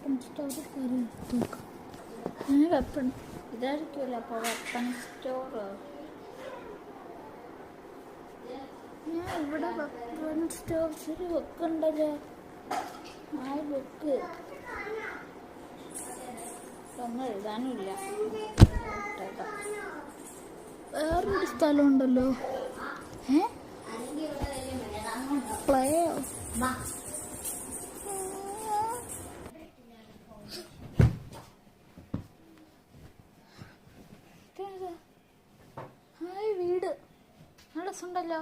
Weapon store കയറി നോക്കാം. Weapon ഇതായിരിക്കുമല്ലോ അപ്പോൾ വെപ്പൺ സ്റ്റോർ. ഞാൻ ഇവിടെ വെപ്പൺ സ്റ്റോർ ശരി വെക്കണ്ടല്ലോ. ആ ബുക്ക് ഒന്നും എഴുതാനുമില്ല. വേറൊരു സ്ഥലമുണ്ടല്ലോ. പ്ലേയോ ഹായ് വീട് നല്ല രസമുണ്ടല്ലോ.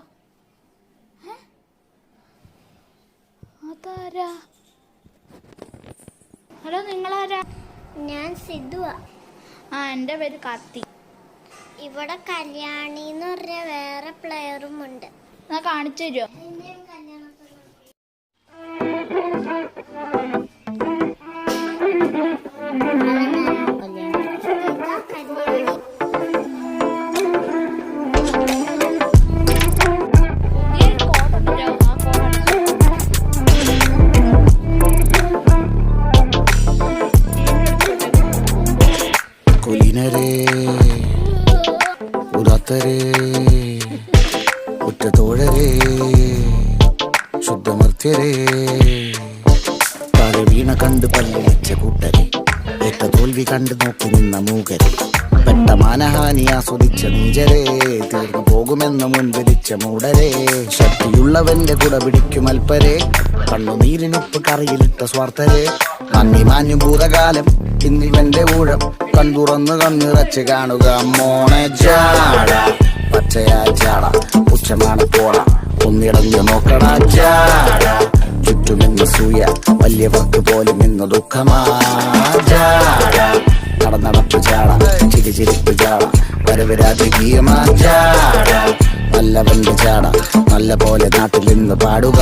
അതാരാ? ഹലോ, നിങ്ങളാരാ? ഞാൻ സിദ്ധുവാ. എൻ്റെ പേര് കാർത്തി. ഇവിടെ കല്യാണി എന്ന് പറഞ്ഞ വേറെ പ്ലെയറും ഉണ്ട്. ഞാൻ കാണിച്ചു തരുമോ? ഉറ്റതോഴരേ, ശുദ്ധമർത്യരേ, താഴെ വീണ കണ്ട് പല്ലിച്ച കൂട്ടരെ, ഏറ്റ തോൽവി കണ്ട് നോക്കി നിന്ന മൂകരെ, പെട്ട മാനഹാനി ആസ്വദിച്ച നീചരെ, തീർന്നു പോകുമെന്ന് മുൻപിരിച്ച മൂടരെ, ശക്തിയുള്ളവന്റെ കുട പിടിക്കും അൽപ്പരെ, കണ്ണുനീരിനൊപ്പ് കറിയിലിട്ട സ്വാർത്ഥരെ, നന്ദി മാഞ്ഞു ഭൂതകാലം ഇന്നിവന്റെ ഊഴം, കൺതുറന്ന് കണ്ണിറച്ച് കാണുക മോണെ ജാട, പച്ചയാ ജാട, പുച്ഛമാണ് പോട, ഒന്നിടഞ്ഞു നോക്കടാ ജാട, ചുറ്റുമെന്ന് സൂയ, വലിയവർക്ക് പോലും ഇന്ന് ദുഃഖമാ ജാട, നടന്നടപ്പ് ജാട, ചിരിച്ചിരിപ്പ് ജാട, വരവ് രാജകീയമാ ജാട, നല്ലവന്റെ ജാട, നല്ല പോലെ നാട്ടിൽ ഇന്ന് പാടുക.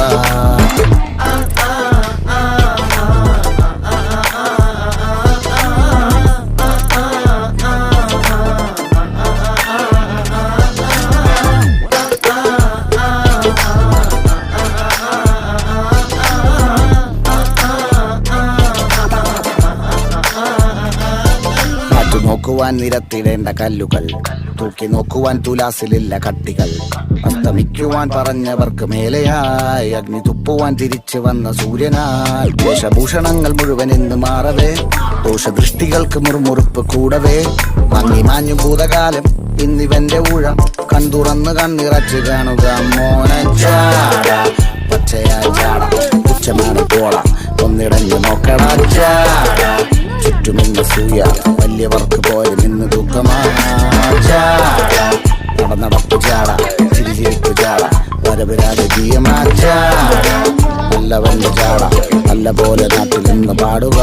നോക്കുവാൻ നിരത്തിടേണ്ട കല്ലുകൾ, തൂക്കി നോക്കുവാൻ തുലാസിലില്ല കട്ടികൾ, അസ്തമിക്കുവാൻ പറഞ്ഞവർക്ക് മേലെയായി അഗ്നി തുപ്പുവാൻ തിരിച്ചു വന്ന സൂര്യനായി, വേഷഭൂഷണങ്ങൾ മുഴുവൻ ഇന്ന് മാറവേ, ദോഷദൃഷ്ടികൾക്ക് മുറുമുറുപ്പ് കൂടവേ, മങ്ങി മാഞ്ഞു ഭൂതകാലം ഇന്നിവന്റെ ഊഴം, കൺതുറന്ന് കണ്ണിറച്ച് കാണുക മോനെ ജാട, പച്ചയാ ജാട, ഉച്ചമാണ് പോള, ഒന്നിടഞ്ഞു നോക്കടാ ജാട, ചുറ്റുമിന്ന് സൂയ, വലിയവർക്ക് പോലും ഇന്ന് ദുഃഖമാ ജാട, നടന്നടപ്പ് ജാട, ചിരിച്ചിരിപ്പ് ജാട, വരവ് രാജകീയമാ ജാട, നല്ലവന്റെ ജാട, നല്ല പോലെ നാട്ടിൽ നിന്ന് പാടുക.